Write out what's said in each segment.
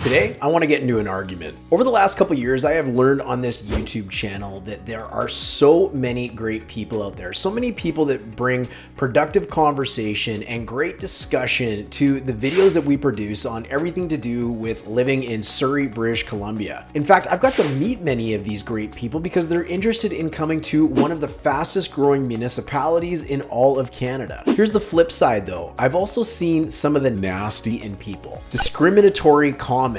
Today, I want to get into an argument. Over the last couple years, I have learned on this YouTube channel that there are so many great people out there, so many people that bring productive conversation and great discussion to the videos that we produce on everything to do with living in Surrey, British Columbia. In fact, I've got to meet many of these great people because they're interested in coming to one of the fastest growing municipalities in all of Canada. Here's the flip side though. I've also seen some of the nasty in people. Discriminatory comments,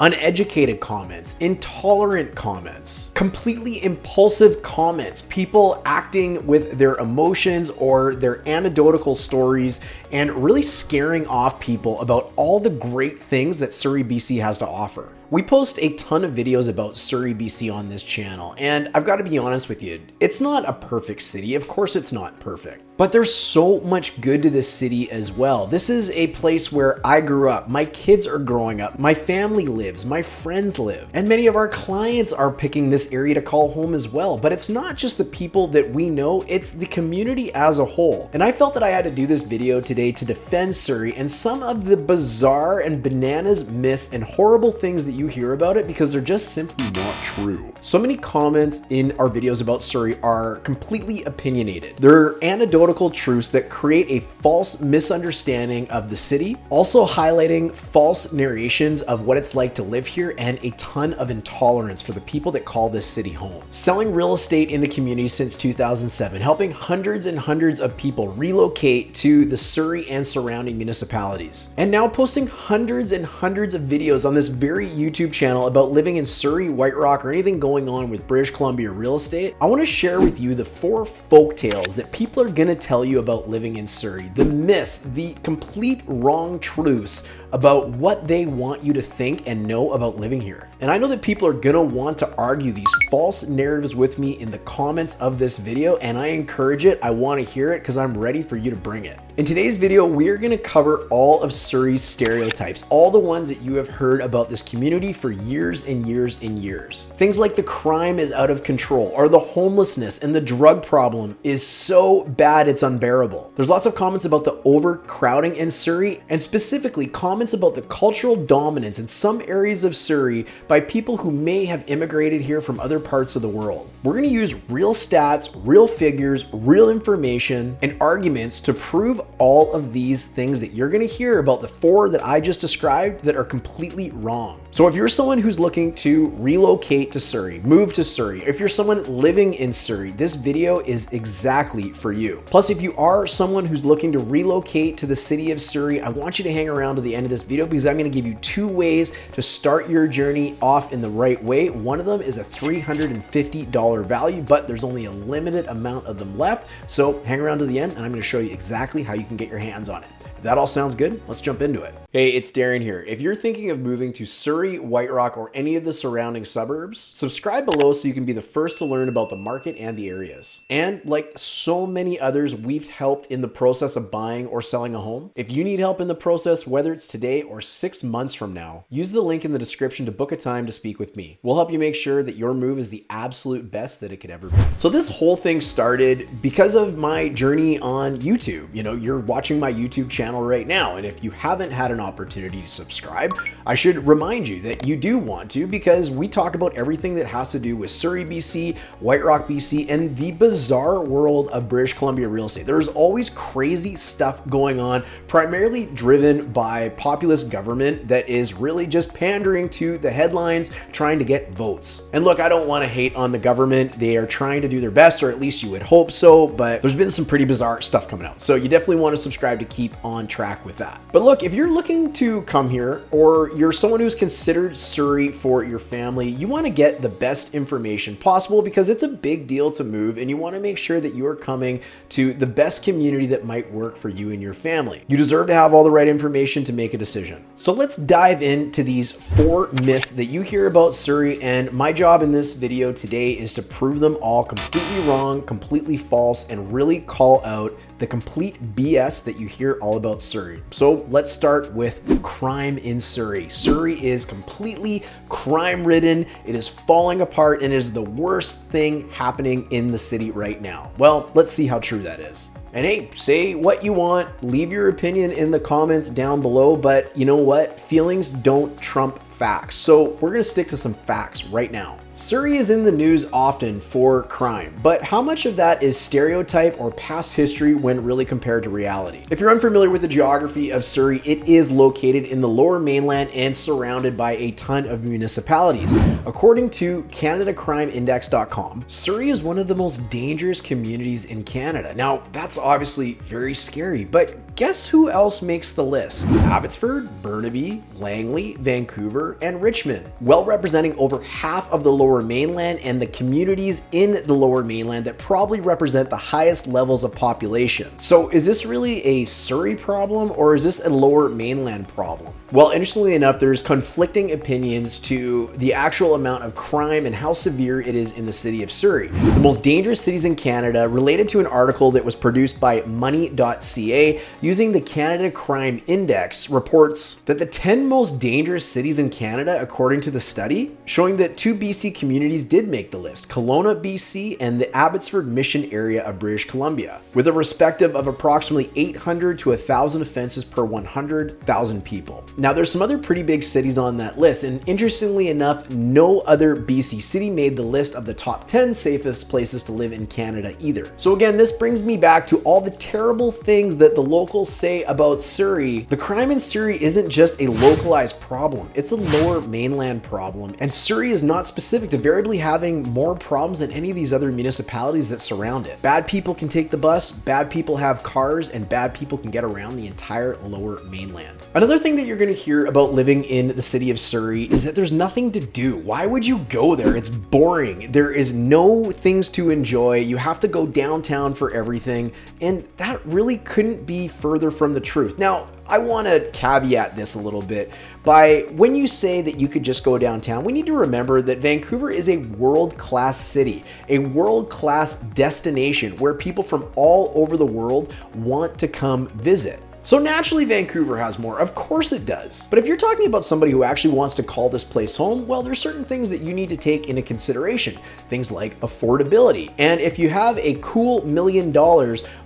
uneducated comments, intolerant comments, completely impulsive comments, people acting with their emotions or their anecdotal stories and really scaring off people about all the great things that Surrey BC has to offer. We post a ton of videos about Surrey BC on this channel, and I've got to be honest with you, it's not a perfect city. Of course it's not perfect, but there's so much good to this city as well. This is a place where I grew up, my kids are growing up, my family lives, my friends live, and many of our clients are picking this area to call home as well. But it's not just the people that we know, it's the community as a whole. And I felt that I had to do this video today to defend Surrey and some of the bizarre and bananas myths and horrible things that you hear about it because they're just simply not true. So many comments in our videos about Surrey are completely opinionated. They're anecdotal truths that create a false misunderstanding of the city, also highlighting false narrations of what it's like to live here and a ton of intolerance for the people that call this city home. Selling real estate in the community since 2007, helping hundreds and hundreds of people relocate to the Surrey and surrounding municipalities, and now posting hundreds and hundreds of videos on this very YouTube channel about living in Surrey, White Rock, or anything going on with British Columbia real estate. I want to share with you the 4 folk tales that people are going to tell you about living in Surrey, the myths, the complete wrong truths about what they want you to think and know about living here. And I know that people are gonna want to argue these false narratives with me in the comments of this video, and I encourage it. I want to hear it because I'm ready for you to bring it. In today's video, we're gonna cover all of Surrey's stereotypes, all the ones that you have heard about this community for years and years and years. Things like the crime is out of control, or the homelessness and the drug problem is so bad it's unbearable. There's lots of comments about the overcrowding in Surrey, and specifically comments about the cultural dominance in some areas of Surrey by people who may have immigrated here from other parts of the world. We're going to use real stats, real figures, real information, and arguments to prove all of these things that you're going to hear about the 4 that I just described that are completely wrong. So if you're someone who's looking to relocate to Surrey, move to Surrey, if you're someone living in Surrey, this video is exactly for you. Plus, if you are someone who's looking to relocate to the city of Surrey, I want you to hang around to the end of this video because I'm going to give you 2 ways to start your journey off in the right way. One of them is a $350 value, but there's only a limited amount of them left. So hang around to the end and I'm going to show you exactly how you can get your hands on it. If that all sounds good, let's jump into it. Hey, it's Darren here. If you're thinking of moving to Surrey, White Rock, or any of the surrounding suburbs, subscribe below so you can be the first to learn about the market and the areas. And like so many others, we've helped in the process of buying or selling a home. If you need help in the process, whether it's today or 6 months from now, use the link in the description to book a time to speak with me. We'll help you make sure that your move is the absolute best that it could ever be. So this whole thing started because of my journey on YouTube. You know, you're watching my YouTube channel right now, and if you haven't had an opportunity to subscribe, I should remind you that you do want to, because we talk about everything that has to do with Surrey BC, White Rock BC, and the bizarre world of British Columbia real estate. There's always crazy stuff going on, primarily driven by populist government that is really just pandering to the headlines, trying to get votes. And look, I don't want to hate on the government. They are trying to do their best, or at least you would hope so, but there's been some pretty bizarre stuff coming out. So you definitely want to subscribe to keep on track with that. But look, if you're looking to come here, or you're someone who's considered Surrey for your family, you want to get the best information possible because it's a big deal to move, and you want to make sure that you are coming to the best community that might work for you and your family. You deserve to have all the right information to make a decision. So let's dive into these 4 myths that you hear about Surrey, and my job in this video today is to prove them all completely wrong, completely false, and really call out the complete BS that you hear all about Surrey. So let's start with crime in Surrey. Surrey is completely crime-ridden. It is falling apart and is the worst thing happening in the city right now. Well, let's see how true that is. And hey, say what you want, leave your opinion in the comments down below, but you know what? Feelings don't trump facts. So we're gonna stick to some facts right now. Surrey is in the news often for crime, but how much of that is stereotype or past history when really compared to reality? If you're unfamiliar with the geography of Surrey, it is located in the Lower Mainland and surrounded by a ton of municipalities. According to CanadaCrimeIndex.com, Surrey is one of the most dangerous communities in Canada. Now, that's obviously very scary, but guess who else makes the list? Abbotsford, Burnaby, Langley, Vancouver, and Richmond, well representing over half of the Lower Mainland and the communities in the Lower Mainland that probably represent the highest levels of population. So is this really a Surrey problem or is this a Lower Mainland problem? Well, interestingly enough, there's conflicting opinions to the actual amount of crime and how severe it is in the city of Surrey. The most dangerous cities in Canada, related to an article that was produced by money.ca using the Canada Crime Index, reports that the 10 most dangerous cities in Canada, according to the study, showing that 2 BC communities did make the list: Kelowna, BC, and the Abbotsford Mission area of British Columbia, with a respective of approximately 800 to 1,000 offenses per 100,000 people. Now, there's some other pretty big cities on that list, and interestingly enough, no other BC city made the list of the top 10 safest places to live in Canada either. So again, this brings me back to all the terrible things that the locals say about Surrey. The crime in Surrey isn't just a localized problem, it's a Lower Mainland problem, and Surrey is not specific to variably having more problems than any of these other municipalities that surround it. Bad people can take the bus, bad people have cars, and bad people can get around the entire Lower Mainland. Another thing that you're going to hear about living in the city of Surrey is that there's nothing to do. Why would you go there? It's boring. There is no things to enjoy. You have to go downtown for everything, and that really couldn't be further from the truth. Now, I want to caveat this a little bit by when you say that you could just go downtown, we need to remember that Vancouver is a world-class city, a world-class destination where people from all over the world want to come visit. So naturally, Vancouver has more. Of course it does. But if you're talking about somebody who actually wants to call this place home, well, there's certain things that you need to take into consideration. Things like affordability. And if you have a cool $1 million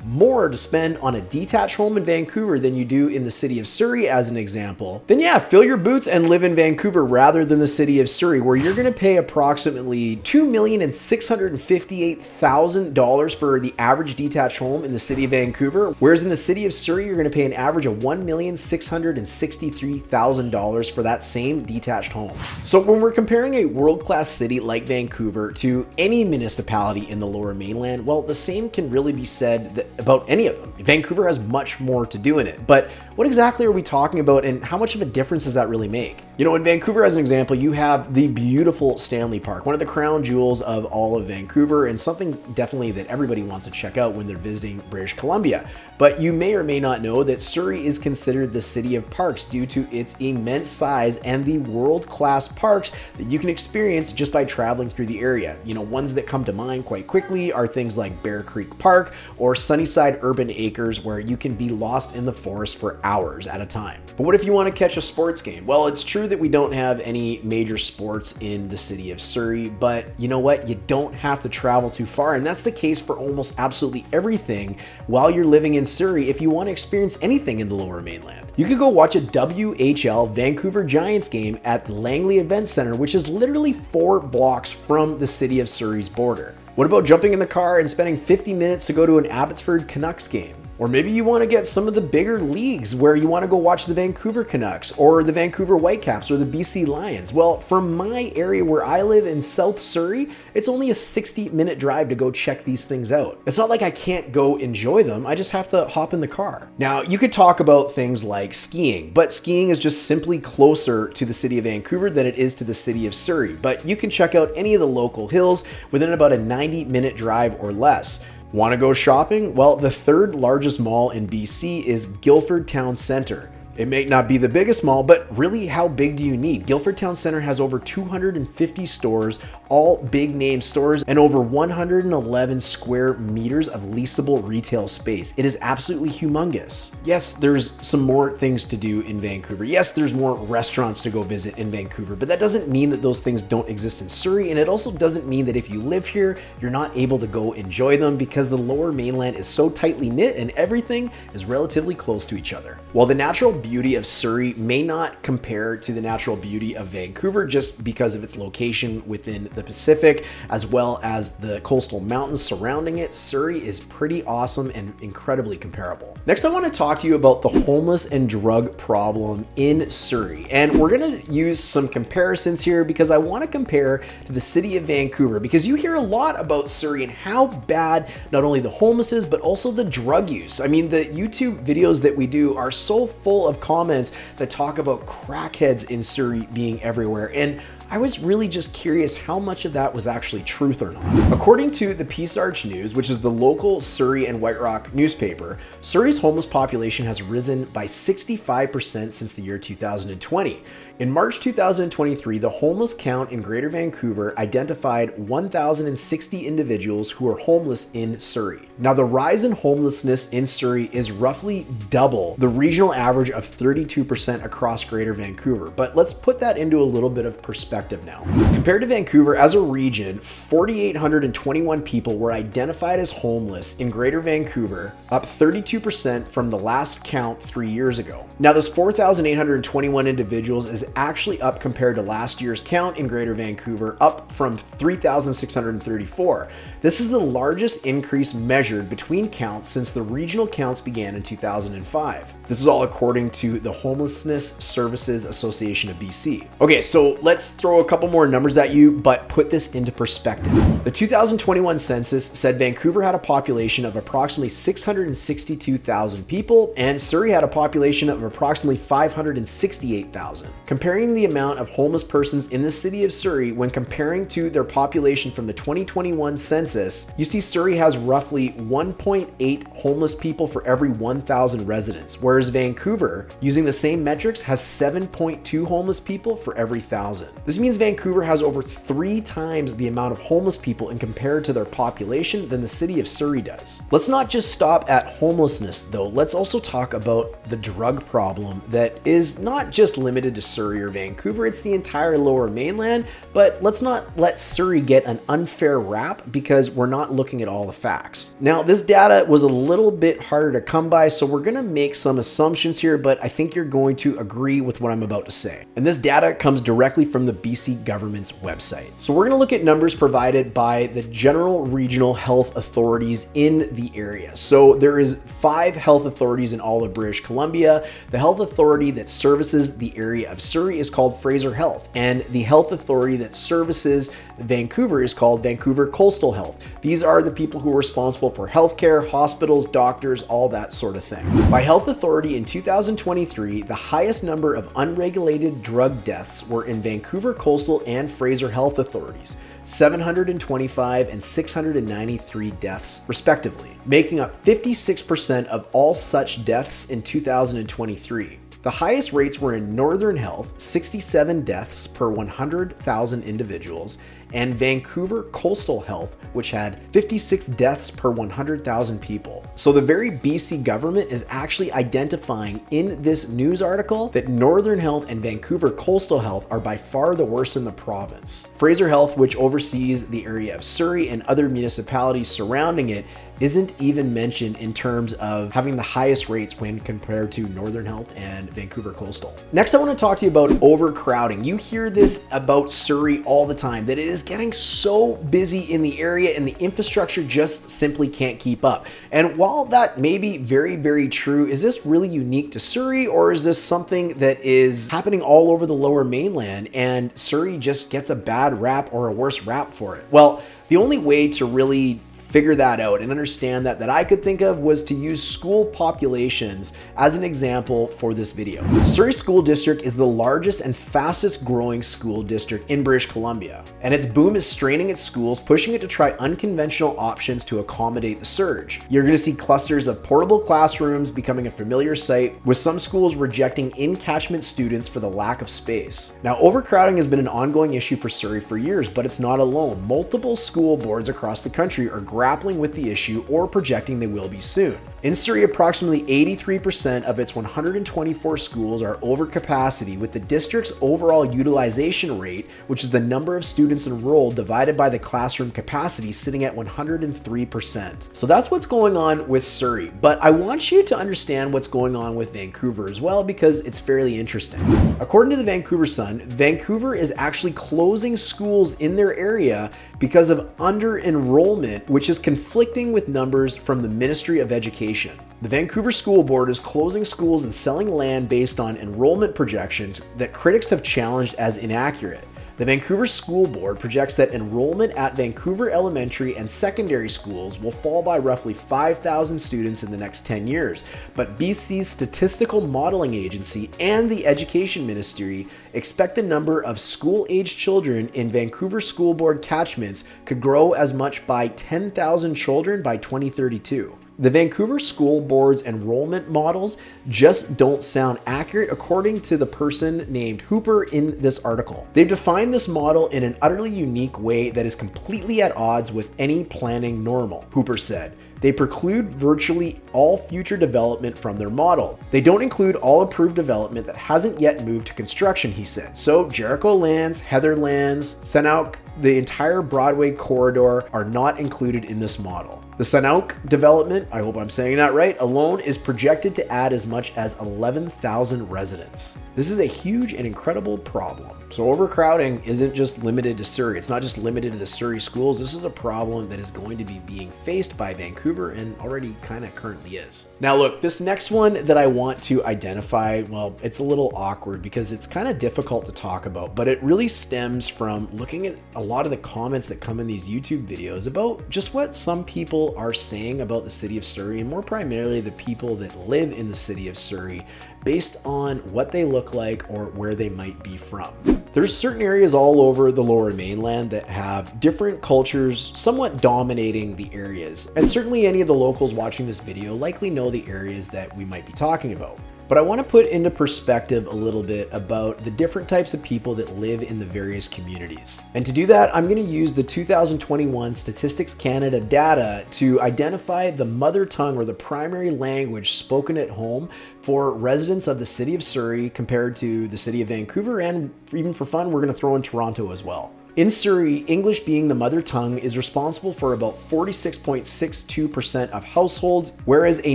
more to spend on a detached home in Vancouver than you do in the city of Surrey, as an example, then yeah, fill your boots and live in Vancouver rather than the city of Surrey, where you're gonna pay approximately $2,658,000 for the average detached home in the city of Vancouver, whereas in the city of Surrey, you're gonna pay an average of $1,663,000 for that same detached home. So when we're comparing a world-class city like Vancouver to any municipality in the Lower Mainland, well, the same can really be said about any of them. Vancouver has much more to do in it, but what exactly are we talking about and how much of a difference does that really make? You know, in Vancouver, as an example, you have the beautiful Stanley Park, one of the crown jewels of all of Vancouver, and something definitely that everybody wants to check out when they're visiting British Columbia. But you may or may not know that Surrey is considered the city of parks due to its immense size and the world-class parks that you can experience just by traveling through the area. You know, ones that come to mind quite quickly are things like Bear Creek Park or Sunnyside Urban Acres, where you can be lost in the forest for hours at a time. But what if you want to catch a sports game? Well, it's true that we don't have any major sports in the city of Surrey, but you know what? You don't have to travel too far, and that's the case for almost absolutely everything while you're living in Surrey if you want to experience anything in the Lower Mainland. You could go watch a WHL Vancouver Giants game at the Langley Event Center, which is literally 4 blocks from the city of Surrey's border. What about jumping in the car and spending 50 minutes to go to an Abbotsford Canucks game? Or maybe you want to get some of the bigger leagues where you want to go watch the Vancouver Canucks or the Vancouver Whitecaps or the BC Lions. Well, from my area where I live in South Surrey, it's only a 60-minute drive to go check these things out. It's not like I can't go enjoy them, I just have to hop in the car. Now, you could talk about things like skiing, but skiing is just simply closer to the city of Vancouver than it is to the city of Surrey. But you can check out any of the local hills within about a 90-minute drive or less. Want to go shopping? Well, the 3rd largest mall in BC is Guildford Town Centre. It may not be the biggest mall, but really, how big do you need? Guildford Town Centre has over 250 stores, all big name stores, and over 111 square meters of leasable retail space. It is absolutely humongous. Yes, there's some more things to do in Vancouver. Yes, there's more restaurants to go visit in Vancouver, but that doesn't mean that those things don't exist in Surrey, and it also doesn't mean that if you live here, you're not able to go enjoy them, because the Lower Mainland is so tightly knit and everything is relatively close to each other. While the natural beauty beauty of Surrey may not compare to the natural beauty of Vancouver just because of its location within the Pacific, as well as the coastal mountains surrounding it. Surrey is pretty awesome and incredibly comparable. Next, I want to talk to you about the homeless and drug problem in Surrey. And we're going to use some comparisons here because I want to compare to the city of Vancouver, because you hear a lot about Surrey and how bad not only the homeless is, but also the drug use. I mean, the YouTube videos that we do are so full of comments that talk about crackheads in Surrey being everywhere. And I was really just curious how much of that was actually truth or not. According to the Peace Arch News, which is the local Surrey and White Rock newspaper, Surrey's homeless population has risen by 65% since the year 2020. In March 2023, the homeless count in Greater Vancouver identified 1,060 individuals who are homeless in Surrey. Now, the rise in homelessness in Surrey is roughly double the regional average of 32% across Greater Vancouver. But let's put that into a little bit of perspective now. Compared to Vancouver as a region, 4,821 people were identified as homeless in Greater Vancouver, up 32% from the last count 3 years ago. Now, this 4,821 individuals is actually up compared to last year's count in Greater Vancouver, up from 3,634. This is the largest increase measured between counts since the regional counts began in 2005. This is all according to the Homelessness Services Association of BC. Okay, so let's throw a couple more numbers at you, but put this into perspective. The 2021 census said Vancouver had a population of approximately 662,000 people, and Surrey had a population of approximately 568,000. Comparing the amount of homeless persons in the city of Surrey when comparing to their population from the 2021 census, you see Surrey has roughly 1.8 homeless people for every 1,000 residents, whereas Vancouver, using the same metrics, has 7.2 homeless people for every 1,000. This means Vancouver has over 3 times the amount of homeless people in compared to their population than the city of Surrey does. Let's not just stop at homelessness though, let's also talk about the drug problem that is not just limited to Surrey or Vancouver, it's the entire lower mainland, but let's not let Surrey get an unfair rap because we're not looking at all the facts. Now, this data was a little bit harder to come by, so we're gonna make some assumptions here, but I think you're going to agree with what I'm about to say. And this data comes directly from the BC government's website. So we're gonna look at numbers provided by the general regional health authorities in the area. So there is 5 health authorities in all of British Columbia. The health authority that services the area of Surrey is called Fraser Health, and the health authority that services Vancouver is called Vancouver Coastal Health. These are the people who are responsible for healthcare, hospitals, doctors, all that sort of thing. By health authority in 2023, the highest number of unregulated drug deaths were in Vancouver Coastal and Fraser Health authorities, 725 and 693 deaths respectively, making up 56% of all such deaths in 2023. The highest rates were in Northern Health, 67 deaths per 100,000 individuals, and Vancouver Coastal Health, which had 56 deaths per 100,000 people. So the very BC government is actually identifying in this news article that Northern Health and Vancouver Coastal Health are by far the worst in the province. Fraser Health, which oversees the area of Surrey and other municipalities surrounding it, isn't even mentioned in terms of having the highest rates when compared to Northern Health and Vancouver Coastal. Next, I want to talk to you about overcrowding. You hear this about Surrey all the time, that it is getting so busy in the area and the infrastructure just simply can't keep up. And while that may be very, very true, is this really unique to Surrey, or is this something that is happening all over the lower mainland and Surrey just gets a bad rap or a worse rap for it? Well, the only way to really figure that out and understand that I could think of was to use school populations as an example for this video. Surrey School District is the largest and fastest growing school district in British Columbia, and its boom is straining its schools, pushing it to try unconventional options to accommodate the surge. You're going to see clusters of portable classrooms becoming a familiar sight, with some schools rejecting in-catchment students for the lack of space. Now, overcrowding has been an ongoing issue for Surrey for years, but it's not alone. Multiple school boards across the country are grappling with the issue or projecting they will be soon. In Surrey, approximately 83% of its 124 schools are over capacity, with the district's overall utilization rate, which is the number of students enrolled divided by the classroom capacity, sitting at 103%. So that's what's going on with Surrey. But I want you to understand what's going on with Vancouver as well, because it's fairly interesting. According to the Vancouver Sun, Vancouver is actually closing schools in their area because of under-enrollment, which is conflicting with numbers from the Ministry of Education. The Vancouver School Board is closing schools and selling land based on enrollment projections that critics have challenged as inaccurate. The Vancouver School Board projects that enrollment at Vancouver elementary and secondary schools will fall by roughly 5,000 students in the next 10 years, but BC's Statistical Modeling Agency and the Education Ministry expect the number of school-aged children in Vancouver School Board catchments could grow as much by 10,000 children by 2032. The Vancouver School Board's enrollment models just don't sound accurate, according to the person named Hooper in this article. They've defined this model in an utterly unique way that is completely at odds with any planning normal, Hooper said. They preclude virtually all future development from their model. They don't include all approved development that hasn't yet moved to construction, he said. So Jericho lands, Heather lands, Sanauk, the entire Broadway corridor are not included in this model. The Sanauk development, I hope I'm saying that right, alone is projected to add as much as 11,000 residents. This is a huge and incredible problem. So overcrowding isn't just limited to Surrey. It's not just limited to the Surrey schools. This is a problem that is going to be being faced by Vancouver and already kind of currently is. Now look, this next one that I want to identify, well, it's a little awkward because it's kind of difficult to talk about, but it really stems from looking at a lot of the comments that come in these YouTube videos about just what some people are saying about the city of Surrey, and more primarily the people that live in the city of Surrey, based on what they look like or where they might be from. There's certain areas all over the Lower Mainland that have different cultures somewhat dominating the areas, and certainly any of the locals watching this video likely know the areas that we might be talking about. But I want to put into perspective a little bit about the different types of people that live in the various communities. And to do that, I'm going to use the 2021 Statistics Canada data to identify the mother tongue or the primary language spoken at home for residents of the city of Surrey compared to the city of Vancouver, and even for fun, we're going to throw in Toronto as well. In Surrey, English being the mother tongue is responsible for about 46.62% of households, whereas a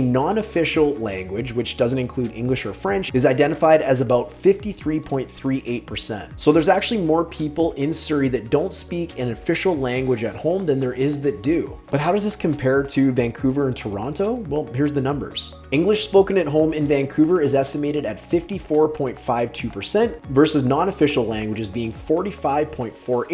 non-official language, which doesn't include English or French, is identified as about 53.38%. So there's actually more people in Surrey that don't speak an official language at home than there is that do. But how does this compare to Vancouver and Toronto? Well, here's the numbers. English spoken at home in Vancouver is estimated at 54.52% versus non-official languages being 45.48%.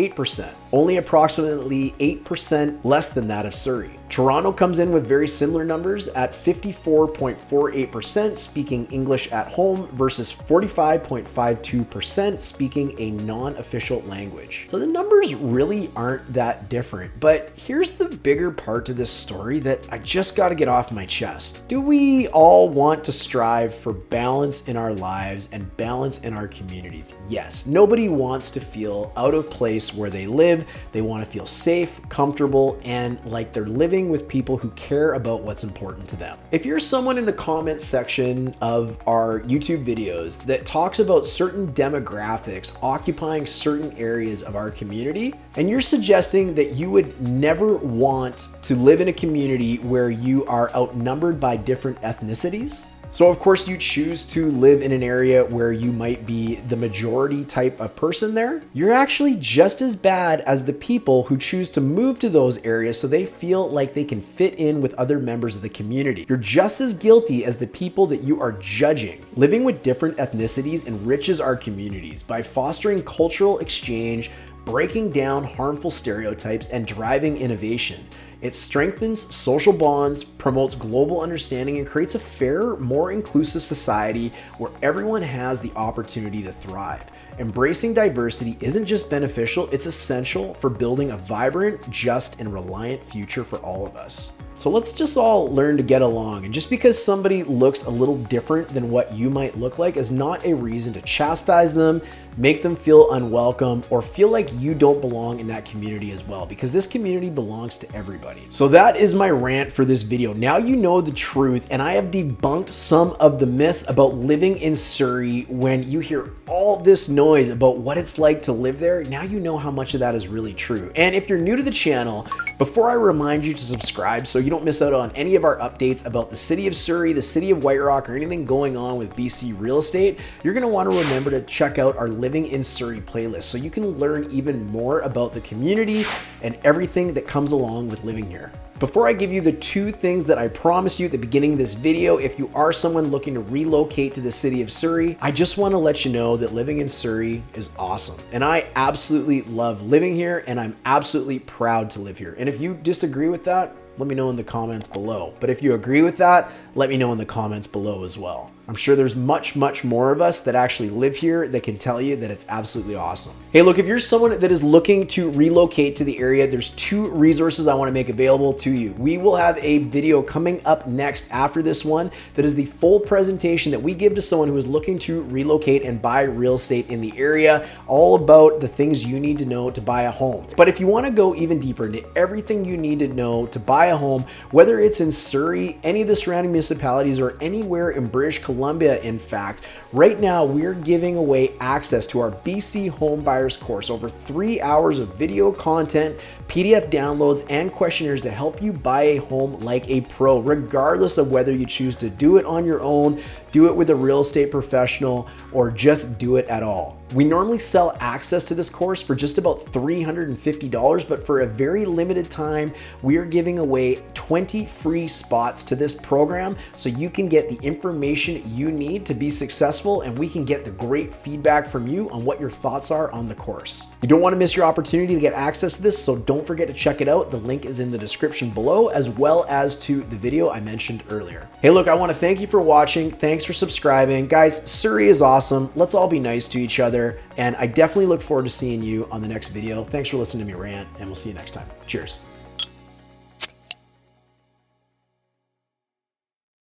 Only approximately 8% less than that of Surrey. Toronto comes in with very similar numbers at 54.48% speaking English at home versus 45.52% speaking a non-official language. So the numbers really aren't that different, but here's the bigger part to this story that I just got to get off my chest. Do we all want to strive for balance in our lives and balance in our communities? Yes. Nobody wants to feel out of place where they live. They want to feel safe, comfortable, and like they're living with people who care about what's important to them. If you're someone in the comments section of our YouTube videos that talks about certain demographics occupying certain areas of our community, and you're suggesting that you would never want to live in a community where you are outnumbered by different ethnicities, so of course you choose to live in an area where you might be the majority type of person there, you're actually just as bad as the people who choose to move to those areas so they feel like they can fit in with other members of the community. You're just as guilty as the people that you are judging. Living with different ethnicities enriches our communities by fostering cultural exchange, breaking down harmful stereotypes, and driving innovation. It strengthens social bonds, promotes global understanding, and creates a fairer, more inclusive society where everyone has the opportunity to thrive. Embracing diversity isn't just beneficial, it's essential for building a vibrant, just, and reliant future for all of us. So let's just all learn to get along. And just because somebody looks a little different than what you might look like is not a reason to chastise them, make them feel unwelcome, or feel like you don't belong in that community as well, because this community belongs to everybody. So that is my rant for this video. Now you know the truth, and I have debunked some of the myths about living in Surrey. When you hear all this noise about what it's like to live there, now you know how much of that is really true. And if you're new to the channel, before I remind you to subscribe so you don't miss out on any of our updates about the city of Surrey, the city of White Rock, or anything going on with BC real estate, you're going to want to remember to check out our Living in Surrey playlist so you can learn even more about the community and everything that comes along with living here. Before I give you the 2 things that I promised you at the beginning of this video, if you are someone looking to relocate to the city of Surrey, I just want to let you know that living in Surrey is awesome. And I absolutely love living here, and I'm absolutely proud to live here. And if you disagree with that, let me know in the comments below. But if you agree with that, let me know in the comments below as well. I'm sure there's much more of us that actually live here that can tell you that it's absolutely awesome. Hey, look, if you're someone that is looking to relocate to the area, there's 2 resources I want to make available to you. We will have a video coming up next after this one that is the full presentation that we give to someone who is looking to relocate and buy real estate in the area, all about the things you need to know to buy a home. But if you want to go even deeper into everything you need to know to buy a home, whether it's in Surrey, any of the surrounding municipalities, or anywhere in British Columbia, in fact, right now we're giving away access to our BC Home Buyers course, over 3 hours of video content, PDF downloads, and questionnaires to help you buy a home like a pro, regardless of whether you choose to do it on your own, do it with a real estate professional, or just do it at all. We normally sell access to this course for just about $350, but for a very limited time, we are giving away 20 free spots to this program so you can get the information you need to be successful, and we can get the great feedback from you on what your thoughts are on the course. You don't want to miss your opportunity to get access to this, so don't forget to check it out. The link is in the description below, as well as to the video I mentioned earlier. Hey, look, I want to thank you for watching. Thanks for subscribing. Guys, Surrey is awesome. Let's all be nice to each other, and I definitely look forward to seeing you on the next video. Thanks for listening to me rant, and we'll see you next time. Cheers.